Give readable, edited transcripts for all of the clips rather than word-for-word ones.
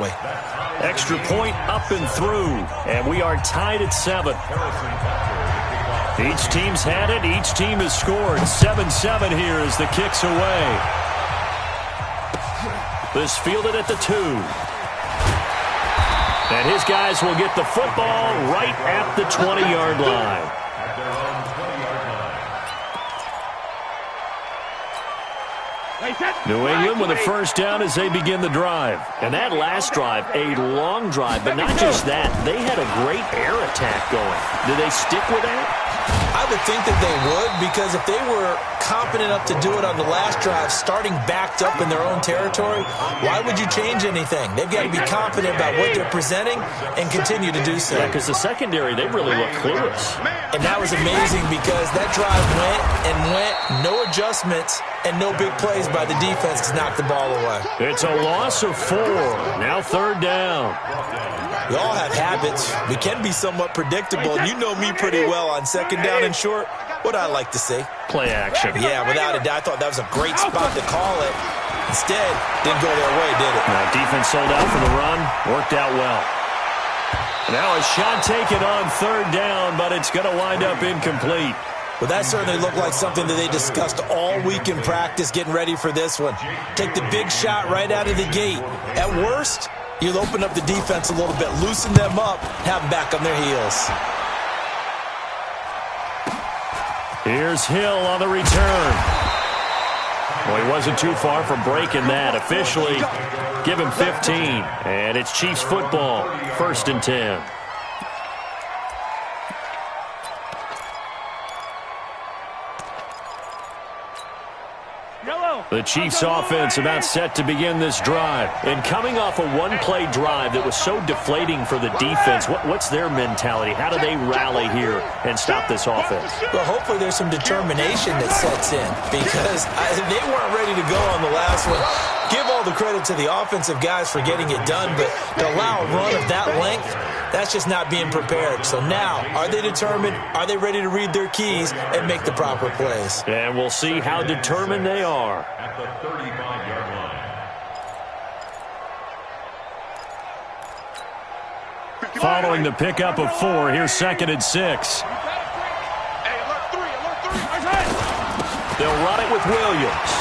way. Extra point up and through, and we are tied at 7. Each team's had it. Each team has scored. 7-7 here as the kick's away. This fielded at the 2. And his guys will get the football right at the 20-yard line. New England with a first down as they begin the drive. And that last drive, a long drive, but not just that. They had a great air attack going. Do they stick with that? I would think that they would, because if they were confident enough to do it on the last drive, starting backed up in their own territory, why would you change anything? They've got to be confident about what they're presenting and continue to do so. Yeah, because the secondary, they really look clueless. And that was amazing because that drive went and went, no adjustments, and no big plays by the defense to knock the ball away. It's a loss of 4. Now 3rd down. We all have habits. We can be somewhat predictable, and you know me pretty well on 2nd down and short. What I like to say. Play action. Yeah, without a doubt. I thought that was a great spot to call it. Instead, didn't go their way, did it? Now defense sold out for the run. Worked out well. Now a shot taken on 3rd down, but it's going to wind up incomplete. Well, that certainly looked like something that they discussed all week in practice getting ready for this one. Take the big shot right out of the gate. At worst, you'll open up the defense a little bit, loosen them up, have them back on their heels. Here's Hill on the return. Well, he wasn't too far from breaking that. Officially, give him 15. And it's Chiefs football, 1st and 10. The Chiefs offense about set to begin this drive. And coming off a one-play drive that was so deflating for the defense, what's their mentality? How do they rally here and stop this offense? Well, hopefully there's some determination that sets in, because they weren't ready to go on the last one. Give all the credit to the offensive guys for getting it done, but to allow a run of that length, that's just not being prepared. So now, are they determined? Are they ready to read their keys and make the proper plays? And we'll see how determined they are. At the 35-yard line. Following the pickup of 4, here's 2nd and 6. They'll run it with Williams.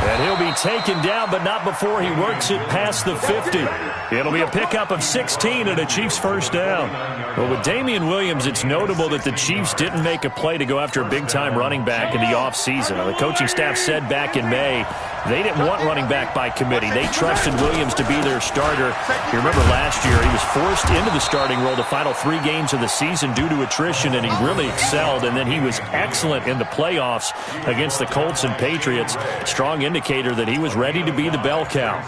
And he'll be taken down, but not before he works it past the 50. It'll be a pickup of 16 and a Chiefs first down. Well, with Damian Williams, it's notable that the Chiefs didn't make a play to go after a big-time running back in the offseason. The coaching staff said back in May they didn't want running back by committee. They trusted Williams to be their starter. You remember last year he was forced into the starting role the final 3 games of the season due to attrition, and he really excelled. And then he was excellent in the playoffs against the Colts and Patriots. Strong indicator that he was ready to be the bell cow.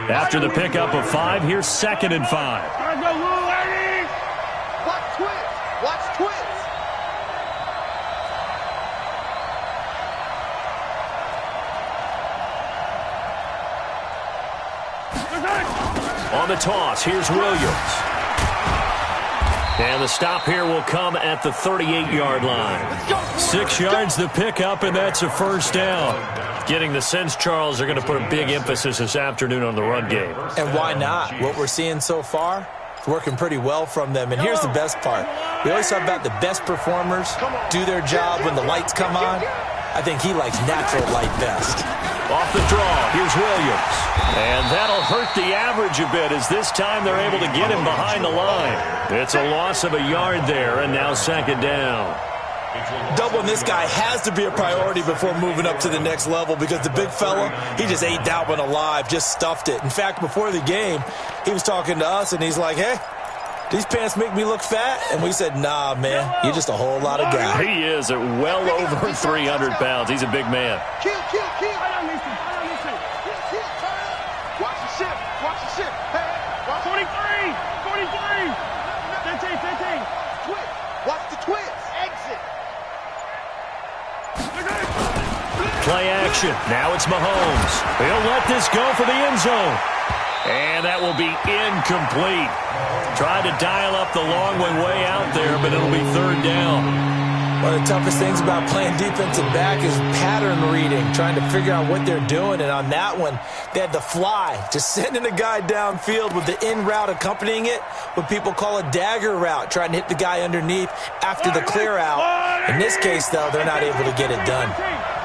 After the pickup of 5, here's 2nd and 5. Watch twist. Watch twist. On the toss, here's Williams. And the stop here will come at the 38-yard line. 6 yards the pickup, and that's a first down. Getting the sense, Charles, they're going to put a big emphasis this afternoon on the run game. And why not? What we're seeing so far, it's working pretty well from them. And here's the best part. We always talk about the best performers do their job when the lights come on. I think he likes natural light best. Off the draw, here's Williams. And that'll hurt the average a bit as this time they're able to get him behind the line. It's a loss of a yard there, and now 2nd down. Doubling this guy has to be a priority before moving up to the next level, because the big fella, he just ate that one alive, just stuffed it. In fact, before the game, he was talking to us, and he's like, hey, these pants make me look fat? And we said, nah, man, you're just a whole lot of guy. He is at well over 300 pounds. He's a big man. Kill. Watch the ship. Watch the ship. Hey, watch 43. 15. twist. Watch the twist. Exit. Play action. Now it's Mahomes. He'll let this go for the end zone. And that will be incomplete. Tried to dial up the long one way out there, but it'll be 3rd down. One of the toughest things about playing defensive back is pattern reading, trying to figure out what they're doing. And on that one, they had the fly, just sending a guy downfield with the in route accompanying it, what people call a dagger route, trying to hit the guy underneath after the clear out. In this case, though, they're not able to get it done.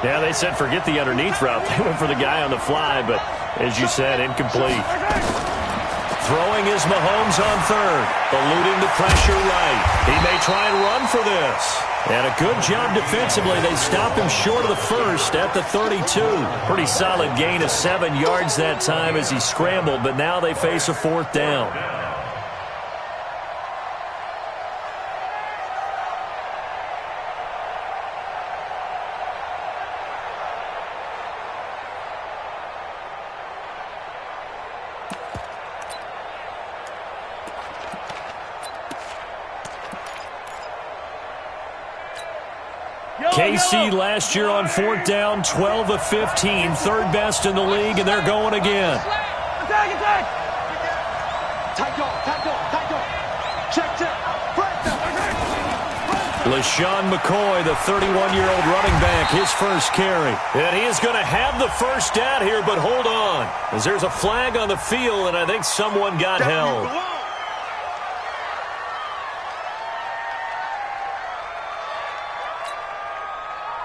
Yeah, they said forget the underneath route. They went for the guy on the fly, but as you said, incomplete. Throwing is Mahomes on third, eluding the pressure right. He may try and run for this. And a good job defensively. They stopped him short of the first at the 32. Pretty solid gain of 7 yards that time as he scrambled, but now they face a fourth down. KC last year on fourth down, 12 of 15, third best in the league, and they're going again. Attack, attack! Tight dog. Check. LaShawn McCoy, the 31-year-old running back, his first carry. And he is going to have the first down here, but hold on, as there's a flag on the field, and I think someone got held.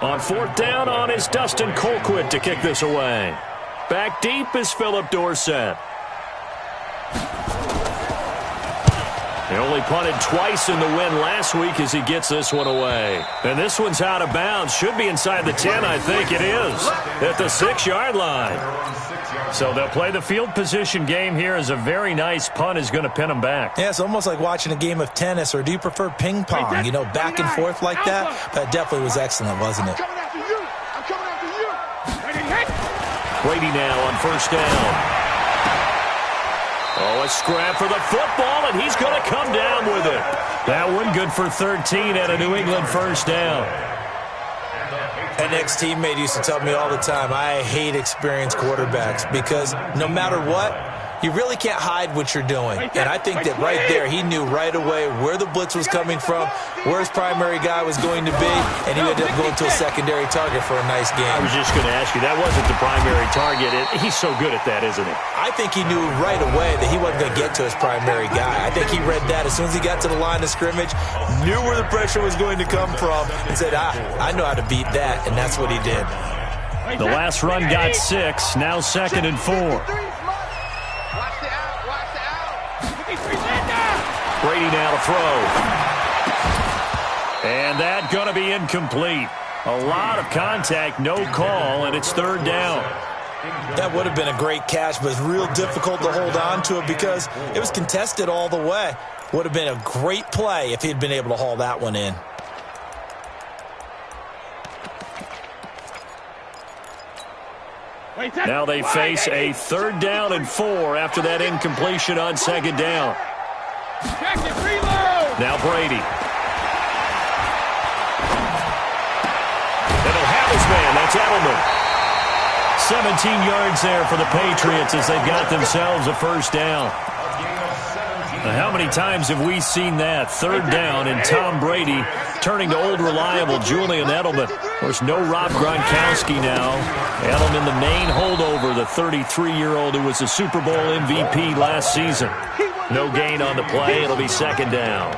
On fourth down on is Dustin Colquitt to kick this away. Back deep is Philip Dorsett. He only punted twice in the win last week as he gets this one away. And this one's out of bounds. Should be inside the 10, I think it is. At the 6-yard line. So they'll play the field position game here as a very nice punt is going to pin them back. Yeah, it's almost like watching a game of tennis, or do you prefer ping pong? You know, back and forth like that? That definitely was excellent, wasn't it? I'm coming after you. Brady now on first down. Oh, a scrap for the football, and he's going to come down with it. That one good for 13 at a New England first down. An ex-teammate used to tell me all the time, I hate experienced quarterbacks because no matter what, you really can't hide what you're doing. And I think that right there, he knew right away where the blitz was coming from, where his primary guy was going to be, and he ended up going to a secondary target for a nice game. I was just going to ask you, that wasn't the primary target. He's so good at that, isn't he? I think he knew right away that he wasn't going to get to his primary guy. I think he read that as soon as he got to the line of scrimmage, knew where the pressure was going to come from, and said, I know how to beat that, and that's what he did. The last run got 6, now 2nd and 4. Brady now to throw. And that going to be incomplete. A lot of contact, no call, and it's third down. That would have been a great catch, but it's real difficult to hold on to it because it was contested all the way. Would have been a great play if he'd been able to haul that one in. Now they face a third down and 4 after that incompletion on second down. Now Brady. It'll have his man. That's Edelman. 17 yards there for the Patriots as they've got themselves a first down. Now, how many times have we seen that? Third down and Tom Brady turning to old reliable Julian Edelman. Of course, no Rob Gronkowski now. Edelman, the main holdover, the 33-year-old who was a Super Bowl MVP last season. No gain on the play. It'll be second down.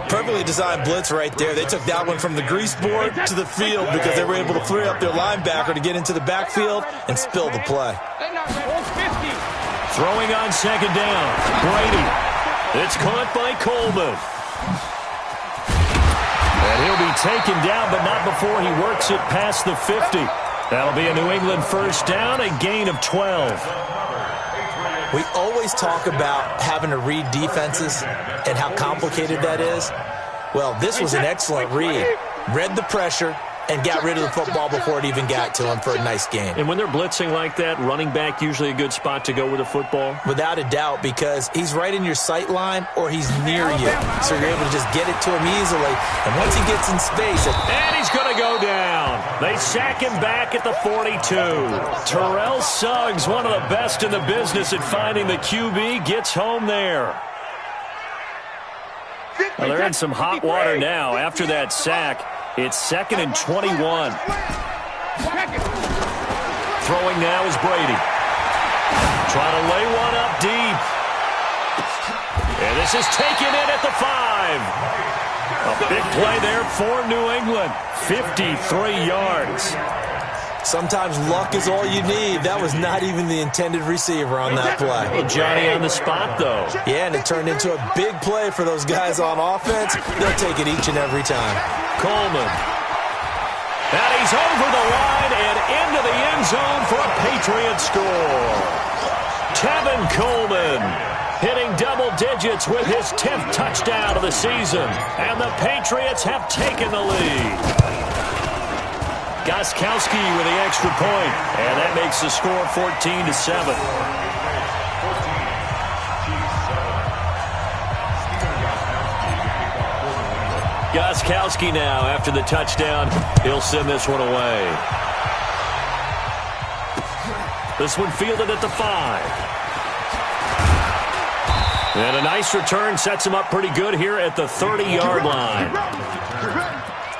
Perfectly designed blitz right there. They took that one from the grease board to the field because they were able to free up their linebacker to get into the backfield and spill the play. Throwing on second down. Brady. It's caught by Coleman. And he'll be taken down, but not before he works it past the 50. That'll be a New England first down, a gain of 12. We always talk about having to read defenses and how complicated that is. Well, this was an excellent read. Read the pressure and got rid of the football before it even got to him for a nice game. And when they're blitzing like that, running back usually a good spot to go with the football? Without a doubt, because he's right in your sight line or he's near you. So you're able to just get it to him easily. And once he gets in space... And he's going to go down. They sack him back at the 42. Terrell Suggs, one of the best in the business at finding the QB, gets home there. 50. Well, they're in some hot water now. After that sack, it's 2nd and 21. Throwing now is Brady. Trying to lay one up deep. And this is taken in at the 5. A big play there for New England. 53 yards. Sometimes luck is all you need. That was not even the intended receiver on that play. Well, Johnny on the spot, though. Yeah, and it turned into a big play for those guys on offense. They'll take it each and every time. Coleman. And he's over the line and into the end zone for a Patriot score. Tevin Coleman hitting double digits with his 10th touchdown of the season. And the Patriots have taken the lead. Gostkowski with the extra point, and that makes the score 14-7. Gostkowski now, after the touchdown, he'll send this one away. This one fielded at the 5. And a nice return sets him up pretty good here at the 30-yard line.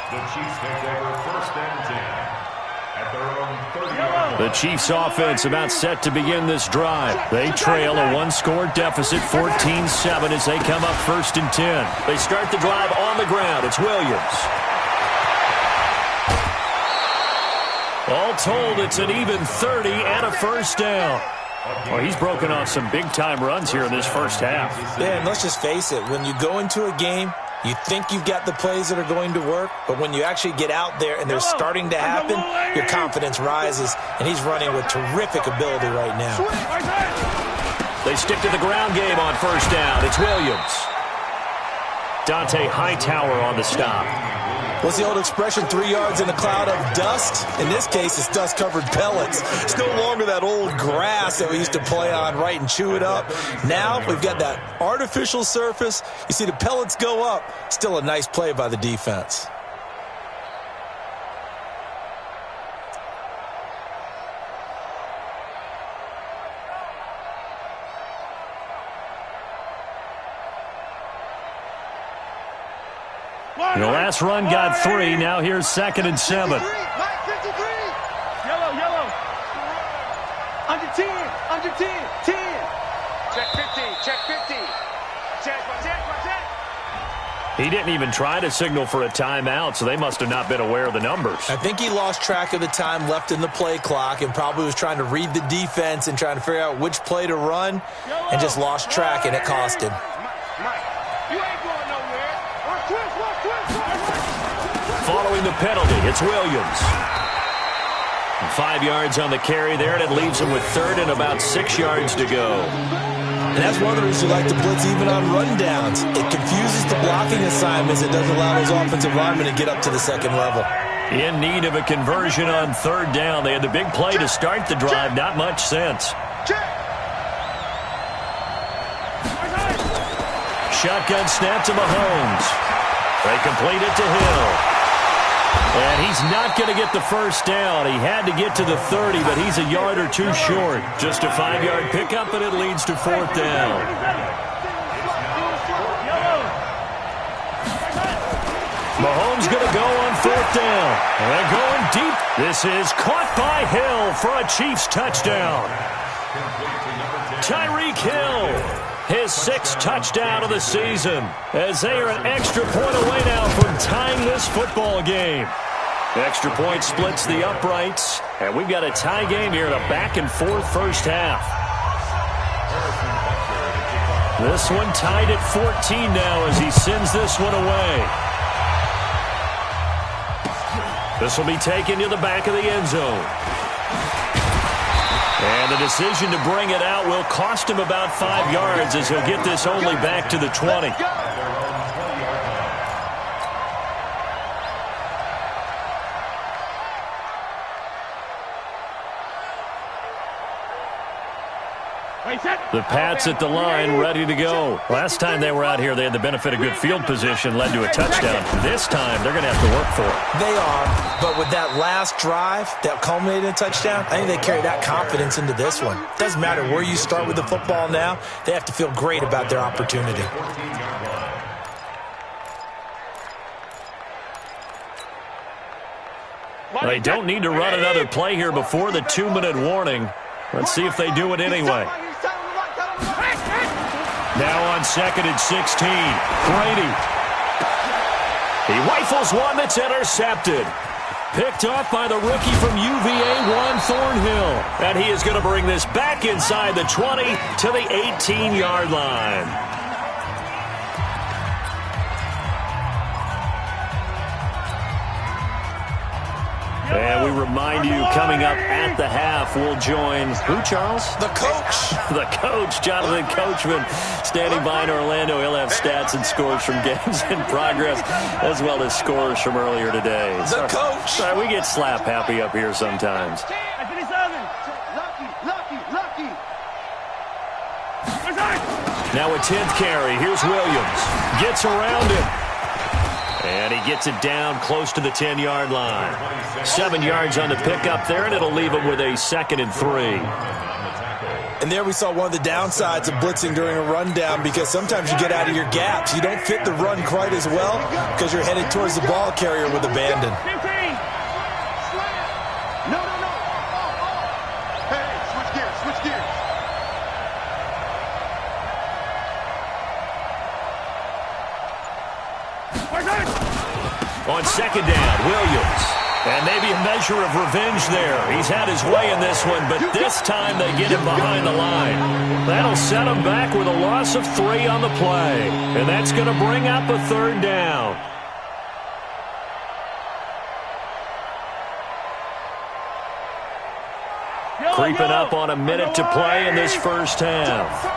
The Chiefs take over 1st and 10 at their own 30-yard line. The Chiefs offense about set to begin this drive. They trail a one-score deficit, 14-7, as they come up 1st and 10. They start the drive on the ground. It's Williams. All told, it's an even 30 and a first down. Well, he's broken off some big-time runs here in this first half. Yeah, and let's just face it. When you go into a game, you think you've got the plays that are going to work, but when you actually get out there and they're starting to happen, your confidence rises, and he's running with terrific ability right now. They stick to the ground game on first down. It's Williams. Dante Hightower on the stop. What's the old expression, 3 yards in a cloud of dust? In this case, it's dust-covered pellets. It's no longer that old grass that we used to play on, right, and chew it up. Now we've got that artificial surface. You see the pellets go up. Still a nice play by the defense. The last run got 3. Now here's 2nd and 7. Yellow. Under 10. 10. Check 50. Check 50. Check. He didn't even try to signal for a timeout, so they must have not been aware of the numbers. I think he lost track of the time left in the play clock and probably was trying to read the defense and trying to figure out which play to run and just lost track, and it cost him. You ain't going nowhere. Following the penalty, it's Williams. 5 yards on the carry there, and it leaves him with 3rd and about 6 yards to go. And that's one of the reasons we like to blitz even on rundowns. It confuses the blocking assignments. It doesn't allow those offensive linemen to get up to the second level. In need of a conversion on 3rd down. They had the big play to start the drive. Not much sense. Shotgun snap to Mahomes. They complete it to Hill. And he's not going to get the first down. He had to get to the 30, but he's a yard or 2 short. Just a 5-yard pickup, and it leads to 4th down. Mahomes going to go on 4th down. And they're going deep. This is caught by Hill for a Chiefs touchdown. Tyreek Hill, his 6th touchdown of the season, as they are an extra point away now from tying this football game. Extra point splits the uprights, and we've got a tie game here in a back-and-forth first half. This one tied at 14 now as he sends this one away. This will be taken to the back of the end zone. And the decision to bring it out will cost him about 5 yards as he'll get this only back to the 20. The Pats at the line, ready to go. Last time they were out here, they had the benefit of good field position, led to a touchdown. This time, they're going to have to work for it. They are, but with that last drive that culminated in a touchdown, I think they carry that confidence into this one. Doesn't matter where you start with the football now, they have to feel great about their opportunity. They don't need to run another play here before the 2-minute warning. Let's see if they do it anyway. Now on 2nd and 16, Brady. He rifles one that's intercepted. Picked off by the rookie from UVA, Juan Thornhill. And he is going to bring this back inside the 20 to the 18-yard line. And we remind you, coming up at the half, we'll join who, Charles? The coach. The coach, Jonathan Coachman, standing by in Orlando. He'll have stats and scores from games in progress, as well as scores from earlier today. The coach. Sorry, we get slap happy up here sometimes. Now a 10th carry. Here's Williams. Gets around him. And he gets it down close to the 10-yard line. 7 yards on the pickup there, and it'll leave him with a 2nd and 3. And there we saw one of the downsides of blitzing during a rundown, because sometimes you get out of your gaps. You don't fit the run quite as well because you're headed towards the ball carrier with abandon. No. Hey, switch gears. On 2nd down, Williams. And maybe a measure of revenge there. He's had his way in this one, but this time they get him behind the line. That'll set him back with a loss of 3 on the play. And that's going to bring up a 3rd down. Creeping up on a minute to play in this first half.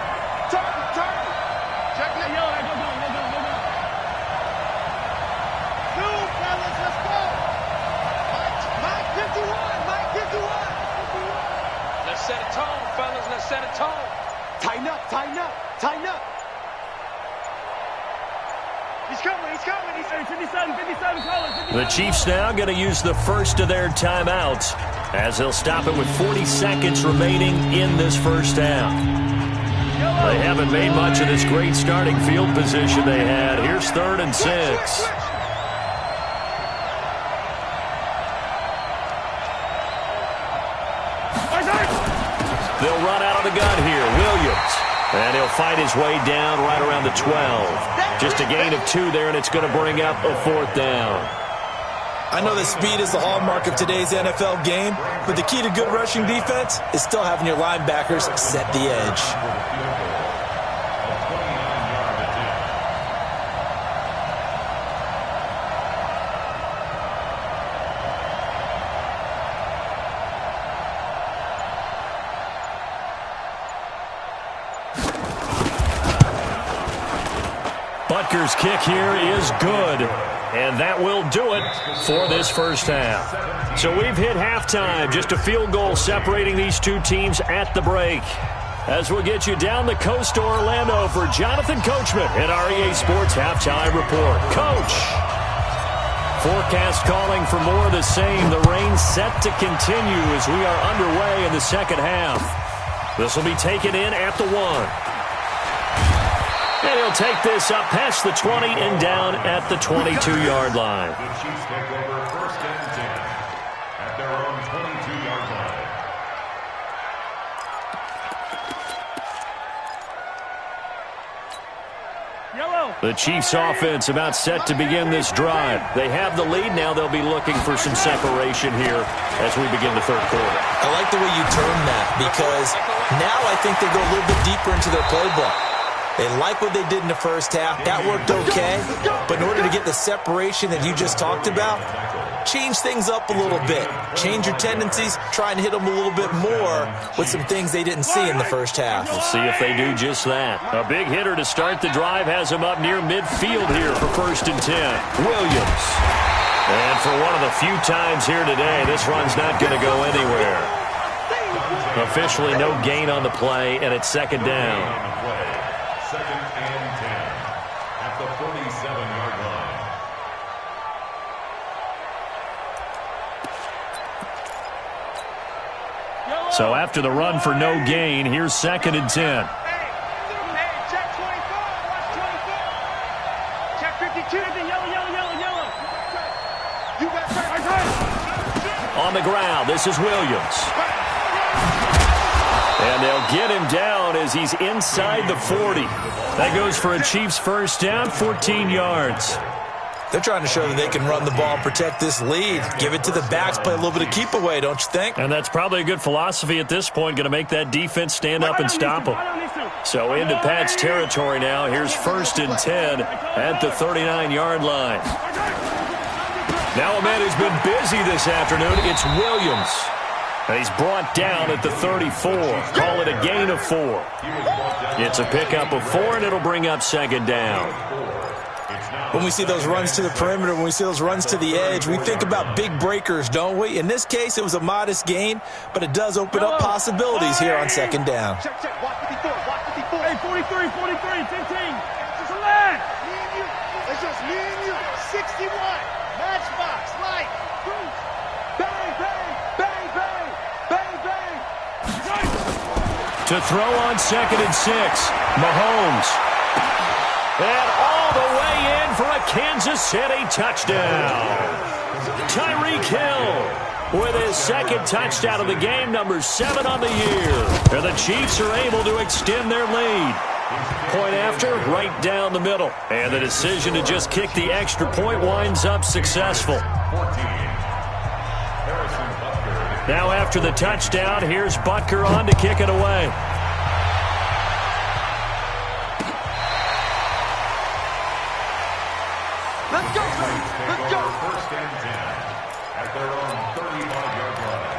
Set a tone. Tighten up. He's coming. He's 57, call it. The Chiefs now going to use the first of their timeouts as they'll stop it with 40 seconds remaining in this first half. They haven't made much of this great starting field position they had. Here's 3rd and 6. They'll run out of the gun here. Williams. And he'll fight his way down right around the 12. Just a gain of 2 there, and it's going to bring up a 4th down. I know that speed is the hallmark of today's NFL game, but the key to good rushing defense is still having your linebackers set the edge. Butker's kick here is good, and that will do it for this first half. So we've hit halftime, just a field goal separating these two teams at the break. As we'll get you down the coast to Orlando for Jonathan Coachman at REA Sports Halftime Report. Coach! Forecast calling for more of the same. The rain set to continue as we are underway in the second half. This will be taken in at the 1. And he'll take this up past the 20 and down at the 22-yard line. The Chiefs take over 1st and 10 at their own 22-yard line. The Chiefs offense about set to begin this drive. They have the lead. Now they'll be looking for some separation here as we begin the third quarter. I like the way you term that, because now I think they go a little bit deeper into their playbook. They like what they did in the first half. That worked okay. But in order to get the separation that you just talked about, change things up a little bit. Change your tendencies. Try and hit them a little bit more with some things they didn't see in the first half. We'll see if they do just that. A big hitter to start the drive has him up near midfield here for 1st and 10. Williams. And for one of the few times here today, this run's not going to go anywhere. Officially no gain on the play, and it's 2nd down. 2nd and 10 at the 47-yard line. So after the run for no gain, here's 2nd and 10. Hey, check 24. Watch 24. Check 52. Yellow. You got On the ground, this is Williams. And they'll get him down as he's inside the 40. That goes for a Chiefs first down, 14 yards. They're trying to show that they can run the ball and protect this lead. Give it to the backs, play a little bit of keep away, don't you think? And that's probably a good philosophy at this point, going to make that defense stand up and stop them. So into Pat's territory now. Here's 1st and 10 at the 39-yard line. Now a man who's been busy this afternoon, it's Williams. And he's brought down at the 34. Call it a gain of 4. It's a pickup of 4, and it'll bring up 2nd down. When we see those runs to the perimeter, when we see those runs to the edge, we think about big breakers, don't we? In this case, it was a modest gain, but it does open up possibilities here on 2nd down. Check, check. Watch 54. Watch 54. Hey, 43, 43, 15. Just a line. Me and you. It's just me and you. 61. Matchbox. Light. Bang, bang, bang, bang, bang, bang. To throw on 2nd and 6. Mahomes. And all the way in for a Kansas City touchdown. Tyreek Hill with his 2nd touchdown of the game, number 7 on the year. And the Chiefs are able to extend their lead. Point after, right down the middle. And the decision to just kick the extra point winds up successful. Now after the touchdown, here's Butker on to kick it away. Let's go. Let's go. 1st and 10 at their own 35-yard line.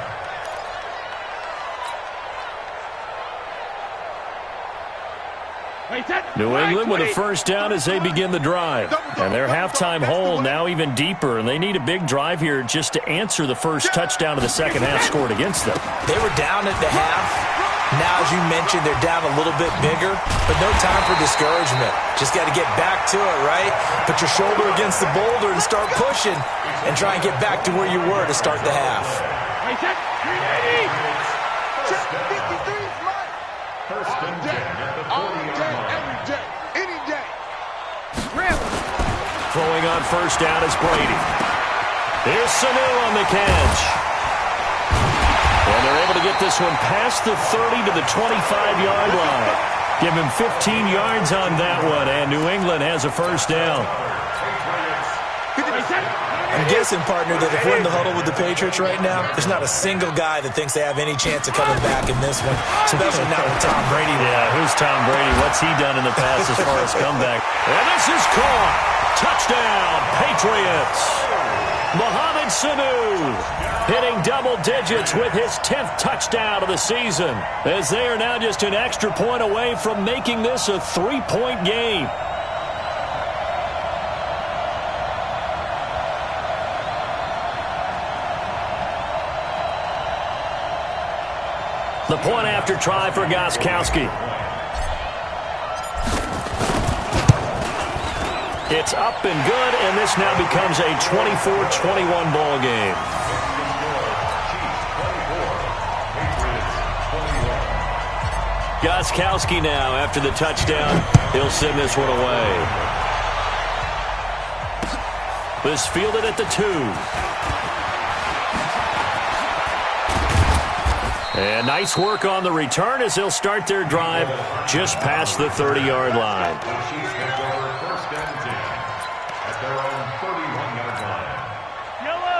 New England with a first down as they begin the drive. And their halftime hole now even deeper, and they need a big drive here just to answer the first touchdown of the second half scored against them. They were down at the half. Now, as you mentioned, they're down a little bit bigger, but no time for discouragement. Just got to get back to it, right? Put your shoulder against the boulder and start pushing and try and get back to where you were to start the half. Check 53 flight. 1st and 10 at the 40-yard line. Every day, any day. Throwing on first down is Brady. Here's Sanu on the catch. And they're able to get this one past the 30 to the 25-yard line. Give him 15 yards on that one, and New England has a first down. I'm guessing, partner, that if we're in the huddle with the Patriots right now, there's not a single guy that thinks they have any chance of coming back in this one, especially not with Tom Brady. Yeah, who's Tom Brady? What's he done in the past as far as comeback? And this is caught. Touchdown, Patriots. Mohamed Sanu hitting double digits with his 10th touchdown of the season, as they are now just an extra point away from making this a 3-point game. The point after try for Gostkowski. It's up and good, and this now becomes a 24-21 ball game. Gostkowski now, after the touchdown, he'll send this one away. This fielded at the 2. And nice work on the return as they'll start their drive just past the 30-yard line.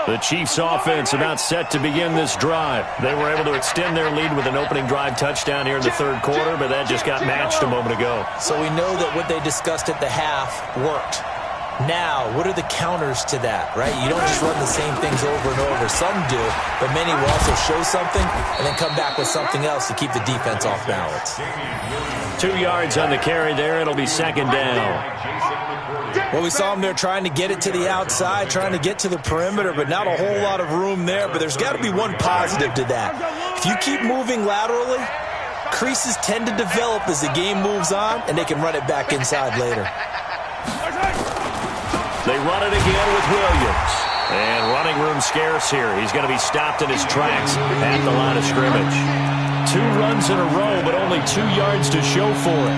The Chiefs offense about set to begin this drive. They were able to extend their lead with an opening drive touchdown here in the 3rd quarter, but that just got matched a moment ago. So we know that what they discussed at the half worked. Now, what are the counters to that, right? You don't just run the same things over and over. Some do, but many will also show something and then come back with something else to keep the defense off balance. 2 yards on the carry there. It'll be 2nd down. Well, we saw them there trying to get it to the outside, trying to get to the perimeter, but not a whole lot of room there. But there's got to be one positive to that. If you keep moving laterally, creases tend to develop as the game moves on, and they can run it back inside later. They run it again with Williams. And running room scarce here. He's going to be stopped in his tracks at the line of scrimmage. 2 runs in a row, but only 2 yards to show for it.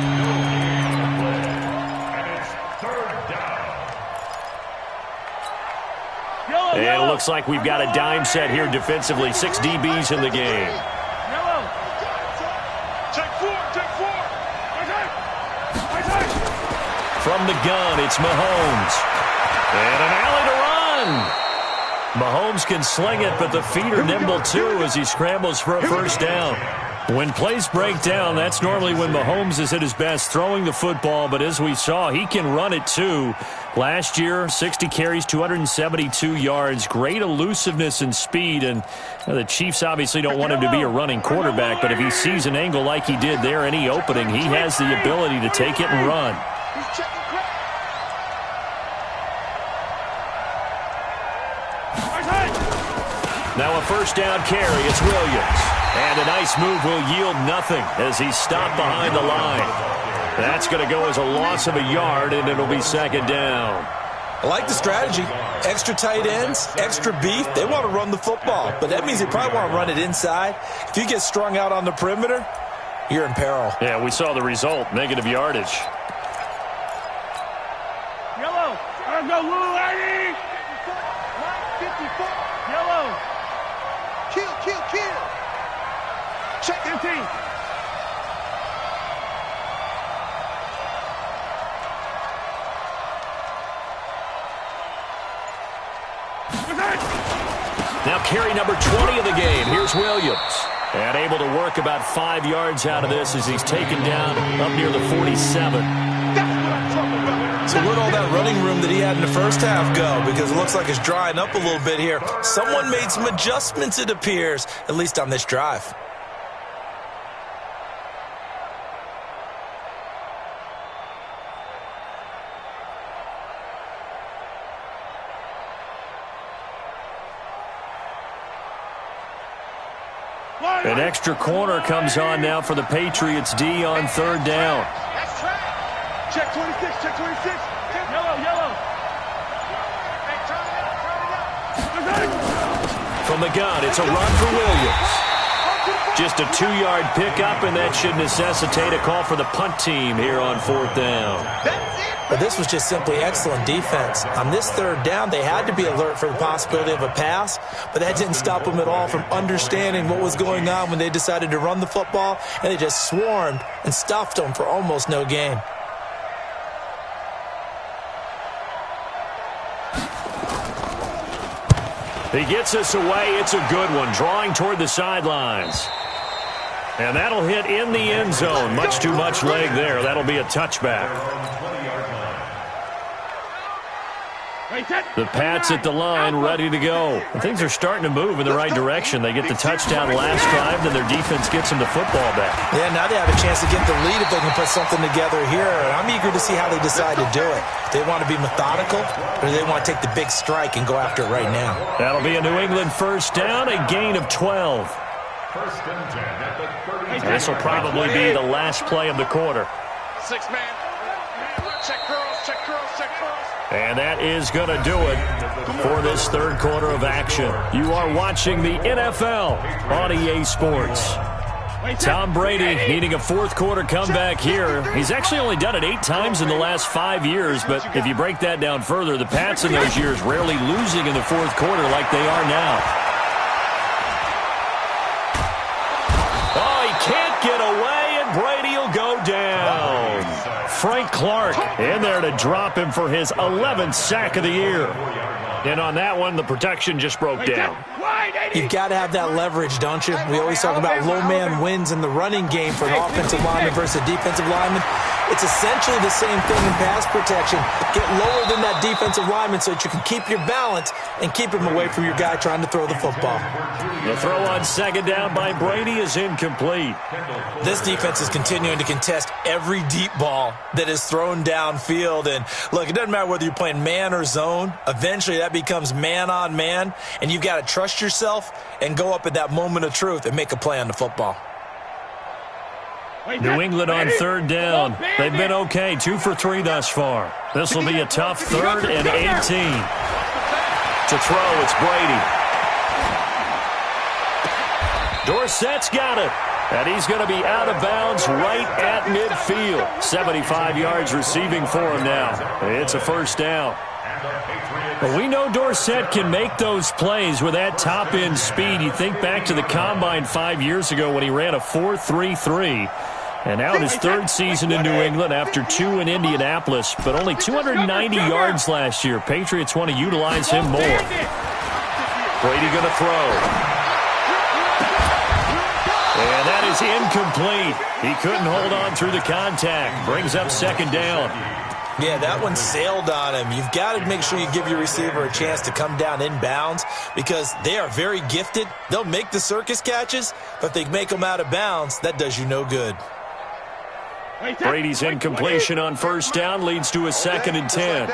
And looks like we've got a dime set here defensively. 6 DBs in the game. Yellow. Check 4. From the gun, it's Mahomes. And an alley to run. Mahomes can sling it, but the feet are nimble too as he scrambles for a first down. When plays break down, that's normally when Mahomes is at his best throwing the football, but as we saw, he can run it too. Last year, 60 carries, 272 yards, great elusiveness and speed, and the Chiefs obviously don't want him to be a running quarterback, but if he sees an angle like he did there, any opening, he has the ability to take it and run. Now a first down carry, it's Williams. And a nice move will yield nothing as he's stopped behind the line. That's going to go as a loss of a yard, and it'll be second down. I like the strategy. Extra tight ends, extra beef. They want to run the football, but that means they probably want to run it inside. If you get strung out on the perimeter, you're in peril. Yeah, we saw the result, negative yardage. Yellow. Let's go, Lou, 80. 54. Yellow. Kill. Check 15. Now carry number 20 of the game. Here's Williams. And able to work about 5 yards out of this as he's taken down up near the 47. So where'd all that running room that he had in the first half go? Because it looks like it's drying up a little bit here. Someone made some adjustments, it appears, at least on this drive. An extra corner comes on now for the Patriots D on third down. Check 26. Yellow. From the gun, it's a run for Williams. Just a 2-yard pickup, and that should necessitate a call for the punt team here on fourth down. But this was just simply excellent defense. On this third down, they had to be alert for the possibility of a pass, but that didn't stop them at all from understanding what was going on when they decided to run the football, and they just swarmed and stuffed them for almost no gain. He gets us away. It's a good one, drawing toward the sidelines. And that'll hit in the end zone. Much too much leg there. That'll be a touchback. The Pats at the line, ready to go. And things are starting to move in the right direction. They get the touchdown last drive, then their defense gets them the football back. Yeah, now they have a chance to get the lead if they can put something together here. And I'm eager to see how they decide to do it. Do they want to be methodical, or do they want to take the big strike and go after it right now? That'll be a New England first down, a gain of 12. First and 10 at the 30. This will probably be the last play of the quarter. 6-man. Check curls. And that is going to do it for this third quarter of action. You are watching the NFL on EA Sports. Tom Brady needing a fourth quarter comeback here. He's actually only done it 8 times in the last 5 years, but if you break that down further, the Pats in those years rarely losing in the fourth quarter like they are now. Oh, he can't get away, and Brady will go down. Frank Clark in there to drop him for his 11th sack of the year. And on that one, the protection just broke down. You've got to have that leverage, don't you? We always talk about low man wins in the running game for an offensive lineman versus a defensive lineman. It's essentially the same thing in pass protection. Get lower than that defensive lineman so that you can keep your balance and keep him away from your guy trying to throw the football. The throw on second down by Brady is incomplete. This defense is continuing to contest every deep ball that is thrown downfield. And look, it doesn't matter whether you're playing man or zone. Eventually that becomes man on man, and you've got to trust yourself and go up at that moment of truth and make a play on the football. New England on third down. They've been okay, 2 for 3 thus far. This will be a tough 3rd and 18. To throw, it's Brady. Dorsett's got it. And he's going to be out of bounds right at midfield. 75 yards receiving for him now. It's a first down. Well, we know Dorsett can make those plays with that top-end speed. You think back to the Combine 5 years ago when he ran a 4.33. And now in his third season in New England after 2 in Indianapolis, but only 290 yards last year. Patriots want to utilize him more. Brady going to throw. And that is incomplete. He couldn't hold on through the contact. Brings up second down. Yeah, that one sailed on him. You've got to make sure you give your receiver a chance to come down inbounds because they are very gifted. They'll make the circus catches, but if they make them out of bounds, that does you no good. Brady's incompletion on first down leads to a 2nd and 10.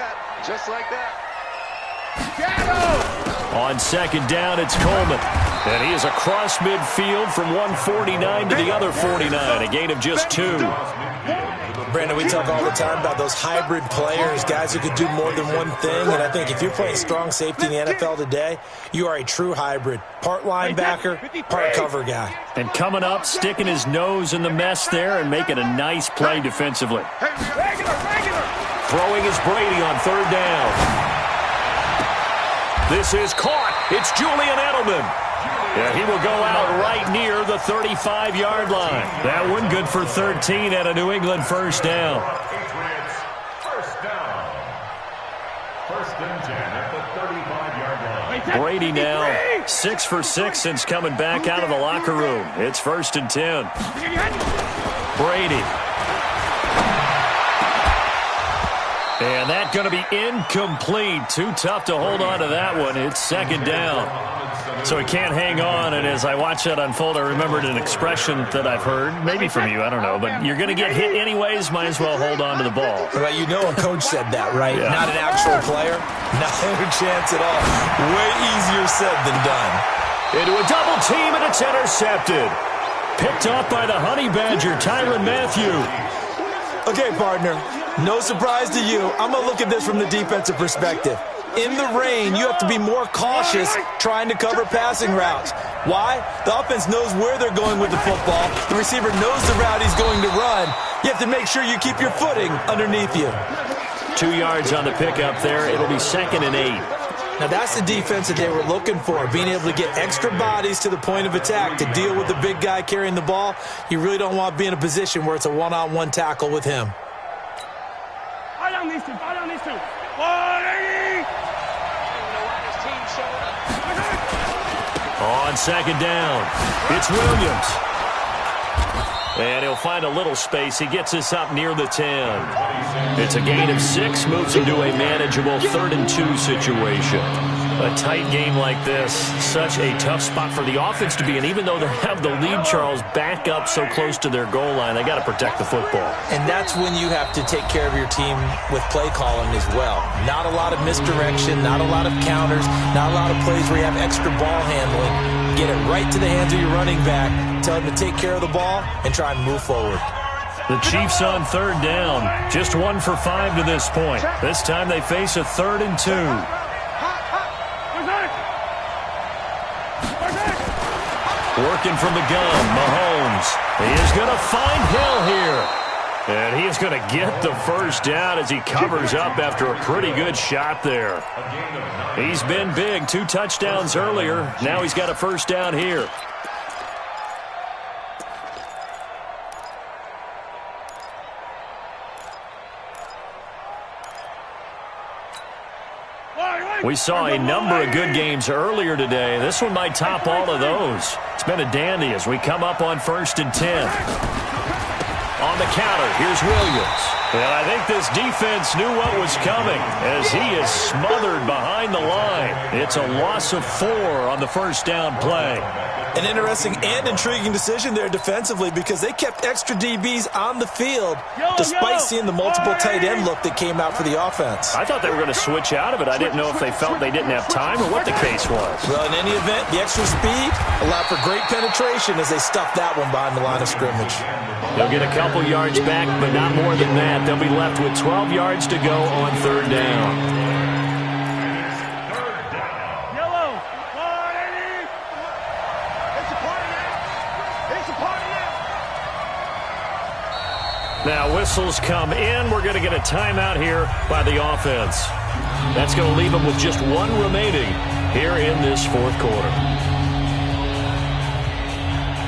Just like that. On second down, it's Coleman. And he is across midfield from 149 to the other 49, a gain of just 2. Brandon, we talk all the time about those hybrid players, guys who could do more than one thing. And I think if you're playing strong safety in the NFL today, you are a true hybrid. Part linebacker, part cover guy. And coming up, sticking his nose in the mess there and making a nice play defensively. Throwing is Brady on third down. This is caught. It's Julian Edelman. Yeah, he will go out right near the 35-yard line. That one good for 13 at a New England first down. Patriots first down. 1st and 10 at the 35-yard line. Brady now 6 for 6 since coming back out of the locker room. It's 1st and 10. Brady. And that's going to be incomplete. Too tough to hold on to that one. It's second down. So he can't hang on, and as I watch that unfold, I remembered an expression that I've heard, maybe from you, I don't know, but you're going to get hit anyways, might as well hold on to the ball. Well, you know a coach said that, right? Yeah. Not an actual player. Not a chance at all. Way easier said than done. Into a double team, and it's intercepted. Picked off by the Honey Badger, Tyrann Mathieu. Okay, partner, no surprise to you. I'm going to look at this from the defensive perspective. In the rain, you have to be more cautious trying to cover passing routes. Why? The offense knows where they're going with the football. The receiver knows the route he's going to run. You have to make sure you keep your footing underneath you. 2 yards on the pickup there. It'll be 2nd and 8. Now, that's the defense that they were looking for, being able to get extra bodies to the point of attack to deal with the big guy carrying the ball. You really don't want to be in a position where it's a one-on-one tackle with him. Fall down these two. Fall down these two. On second down, it's Williams. And he'll find a little space. He gets us up near the 10. It's a gain of 6, moves him to a manageable 3rd and 2 situation. A tight game like this, such a tough spot for the offense to be in. Even though they have the lead, Charles, back up so close to their goal line, they got to protect the football. And that's when you have to take care of your team with play calling as well. Not a lot of misdirection, not a lot of counters, not a lot of plays where you have extra ball handling. Get it right to the hands of your running back, tell him to take care of the ball, and try and move forward. The Chiefs on third down, just 1 for 5 to this point. This time they face a 3rd and 2. Working from the gun, Mahomes. He is going to find Hill here. And he is going to get the first down as he covers up after a pretty good shot there. He's been big, 2 touchdowns earlier. Now he's got a first down here. We saw a number of good games earlier today. This one might top all of those. It's been a dandy as we come up on 1st and 10. On the counter, here's Williams. And I think this defense knew what was coming as he is smothered behind the line. It's a loss of 4 on the first down play. An interesting and intriguing decision there defensively because they kept extra DBs on the field despite seeing the multiple tight end look that came out for the offense. I thought they were going to switch out of it. I didn't know if they felt they didn't have time or what the case was. Well, in any event, the extra speed allowed for great penetration as they stuffed that one behind the line of scrimmage. They'll get a couple yards back, but not more than that. They'll be left with 12 yards to go on third down. Now whistles come in. We're going to get a timeout here by the offense. That's going to leave them with just one remaining here in this fourth quarter.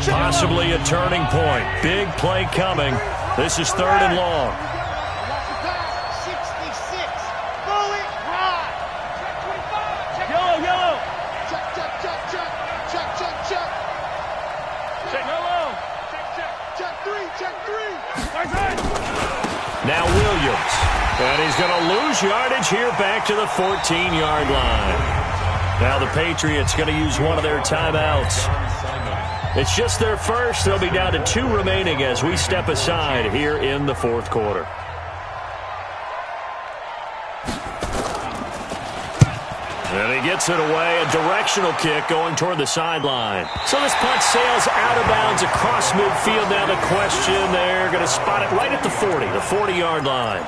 Possibly a turning point. Big play coming. This is 3rd and long. 66. Bullet ride. Check 25. Yellow. Check. Check yellow. Check 3. Now Williams. And he's going to lose yardage here back to the 14-yard line. Now the Patriots going to use one of their timeouts. It's just their first. They'll be down to 2 remaining as we step aside here in the fourth quarter. And he gets it away. A directional kick going toward the sideline. So this punt sails out of bounds across midfield. Now the question, they're going to spot it right at the 40, the 40-yard line.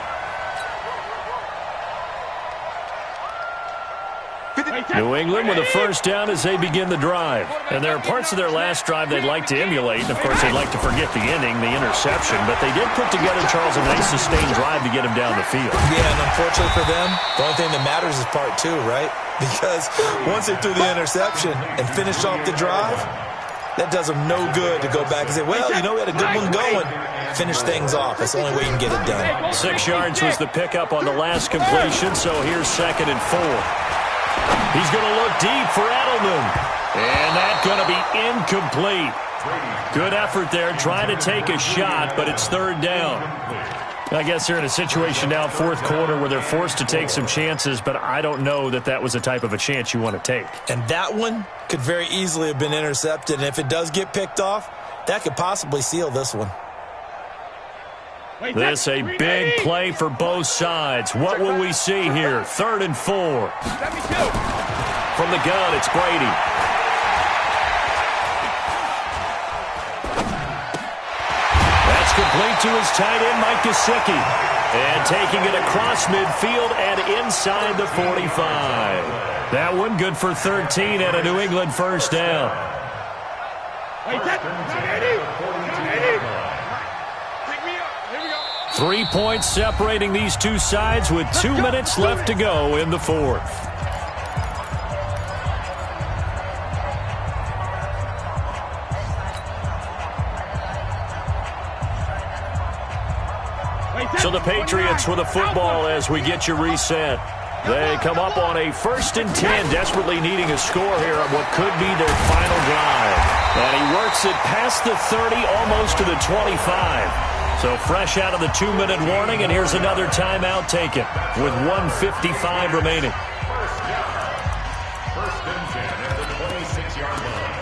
New England with a first down as they begin the drive. And there are parts of their last drive they'd like to emulate. And, of course, they'd like to forget the inning, the interception. But they did put together, Charles, a nice sustained drive to get him down the field. Yeah, and unfortunately for them, the only thing that matters is part 2, right? Because once they threw the interception and finished off the drive, that does them no good to go back and say, well, we had a good one going. Finish things off. That's the only way you can get it done. 6 yards was the pickup on the last completion, so here's 2nd and 4. He's going to look deep for Edelman. And that's going to be incomplete. Good effort there, trying to take a shot, but it's 3rd down. I guess they're in a situation now, 4th quarter, where they're forced to take some chances, but I don't know that that was the type of a chance you want to take. And that one could very easily have been intercepted. And if it does get picked off, that could possibly seal this one. This a big play for both sides. What will we see here? 3rd and 4. From the gun, it's Brady. That's complete to his tight end, Mike Gesicki. And taking it across midfield and inside the 45. That one good for 13 and a New England first down. 3 points separating these two sides with 2 minutes left to go in the fourth. So the Patriots with a football as we get you reset. They come up on a 1st and 10, desperately needing a score here on what could be their final drive. And he works it past the 30, almost to the 25. So fresh out of the 2-minute warning, and here's another timeout taken with 1:55 remaining. First and 10 at the 26-yard line.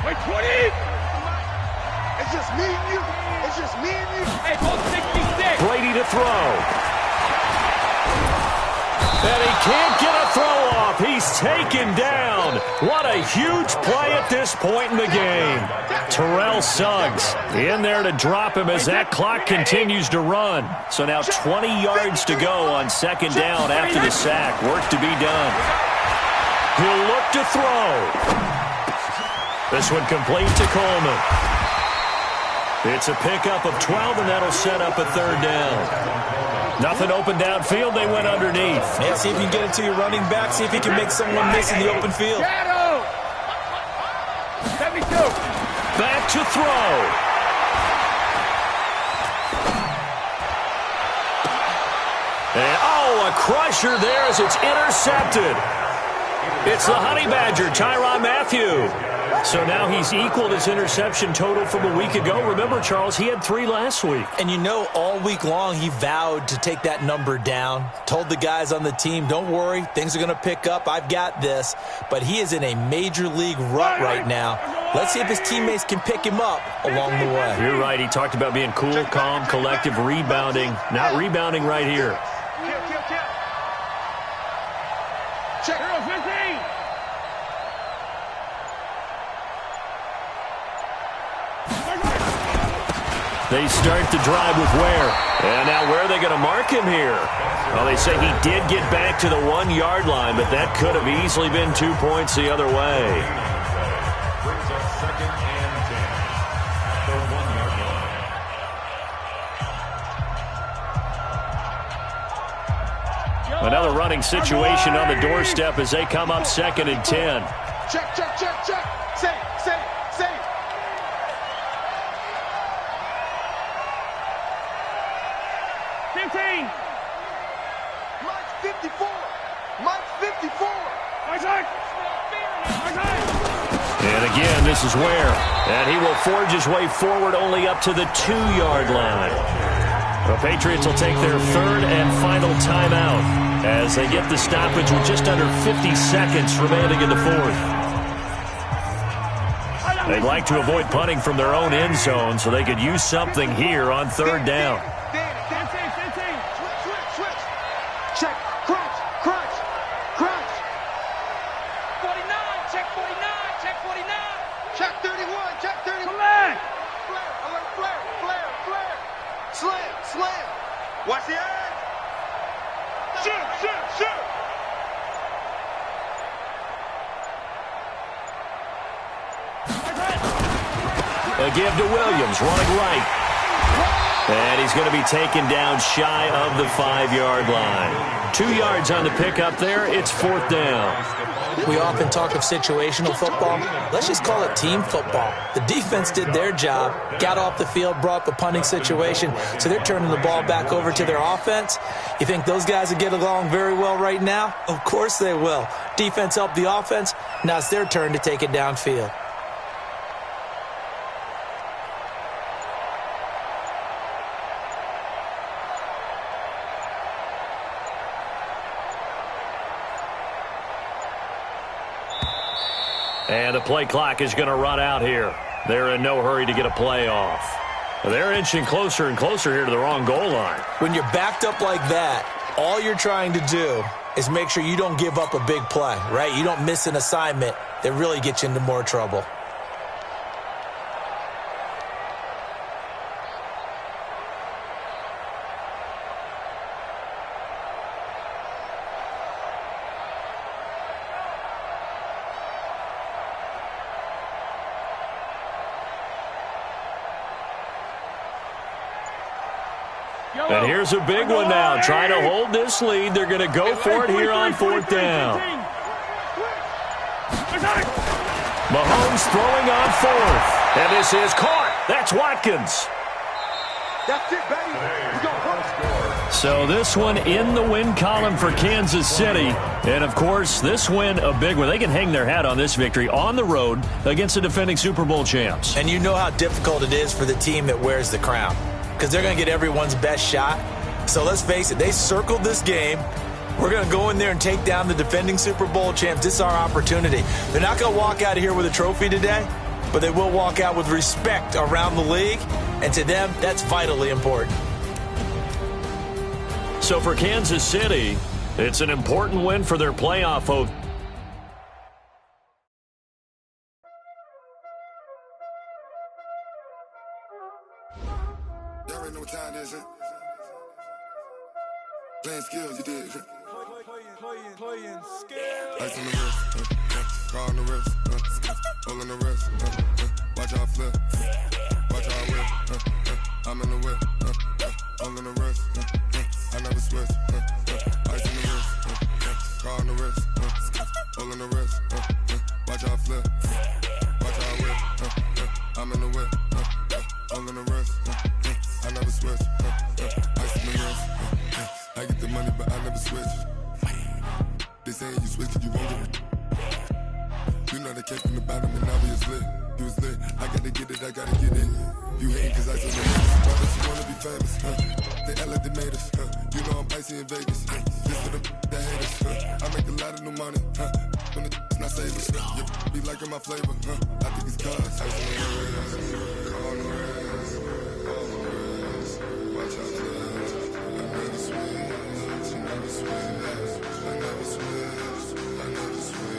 Wait, 20! It's just me and you. Hey, hold 66. Brady to throw. And he can't get a throw off. He's taken down. What a huge play at this point in the game. Terrell Suggs in there to drop him as that clock continues to run. So now 20 yards to go on 2nd down after the sack. Work to be done. He'll look to throw. This one complete to Coleman. It's a pickup of 12, and that'll set up a 3rd down. Nothing open downfield. They went underneath. Yeah, see if you can get it to your running back. See if you can make someone miss in the open field. 72. Back to throw. And, a crusher there as it's intercepted. It's the Honey Badger, Tyrann Mathieu. So now he's equaled his interception total from a week ago. Remember, Charles, he had 3 last week. And all week long he vowed to take that number down. Told the guys on the team, don't worry, things are going to pick up. I've got this. But he is in a major league rut right now. Let's see if his teammates can pick him up along the way. You're right. He talked about being cool, calm, collective, rebounding. Not rebounding right here. Check. 15. They start the drive with Ware. And now where are they going to mark him here? Well, they say he did get back to the 1-yard line, but that could have easily been 2 points the other way. Brings up 2nd and 10. Another running situation on the doorstep as they come up 2nd and 10. Check, check, check, check. Say, say, say. Mike's 54. Mike's 54. And again, this is Ware. And he will forge his way forward only up to the 2-yard line. The Patriots will take their 3rd and final timeout as they get the stoppage with just under 50 seconds remaining in the 4th. They'd like to avoid punting from their own end zone so they could use something here on 3rd down. Switch. Check, crunch, crunch, crunch. 49, check 49, check 49. Check 31, check 31. Flare, alert, flare. Slam. Watch the edge. Shoot. A give to Williams, running right. And he's going to be taken down shy of the 5-yard line. 2 yards on the pickup there. It's 4th down. We often talk of situational football. Let's just call it team football. The defense did their job, got off the field, brought up a punting situation, so they're turning the ball back over to their offense. You think those guys will get along very well right now? Of course they will. Defense helped the offense. Now it's their turn to take it downfield. And the play clock is going to run out here. They're in no hurry to get a play off. They're inching closer and closer here to the wrong goal line. When you're backed up like that, all you're trying to do is make sure you don't give up a big play, right? You don't miss an assignment that really gets you into more trouble. And here's a big one now. Trying to hold this lead. They're going to go for it here on 4th down. Mahomes throwing on 4th. And this is caught. That's Watkins. That's it, baby. We got one. So this one in the win column for Kansas City. And, of course, this win a big one. They can hang their hat on this victory on the road against the defending Super Bowl champs. And you know how difficult it is for the team that wears the crown, because they're going to get everyone's best shot. So let's face it, they circled this game. We're going to go in there and take down the defending Super Bowl champs. This is our opportunity. They're not going to walk out of here with a trophy today, but they will walk out with respect around the league, and to them, that's vitally important. So for Kansas City, it's an important win for their playoff hope. Y'all already know what time it is, huh? Playing skills, you did. Playing skills. Ice on the wrist, car on the wrist, hole in the wrist, watch out flip, watch out whip, I'm in the whip, hole in the wrist, I never switch, ice on the wrist, car on the wrist, hole in the wrist, watch out flip, watch out whip, I'm in the whip, hole in the wrist, I never switch, ice on the wrist, I get the money but I never switch. They saying you switch cause you won't get it. You know they came from the bottom and now we was lit. You was lit, I gotta get it, I gotta get it. You hating cause I told them why don't you wanna be famous, They act like they made us, You know I'm icy in Vegas, Just for the that hate us, I make a lot of new money, When it's not savers, You be liking my flavor, I think it's cause ice on the wrist, on the wrist, on the wrist. Watch out for I never switch, I never switch. I never switch, I never switch.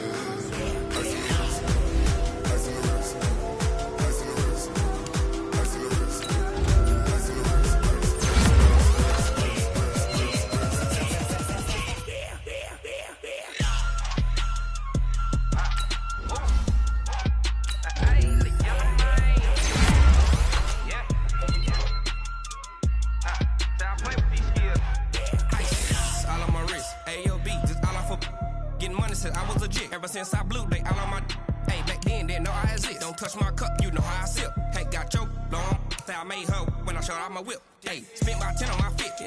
Ice in the wrist, ice in the wrist, ice in the wrist, ice in the wrist, ice in the wrist, touch my cup, you know how I sip. Hey, got your long, say I made her when I showed off my whip. Hey, spent about 10 on my 50.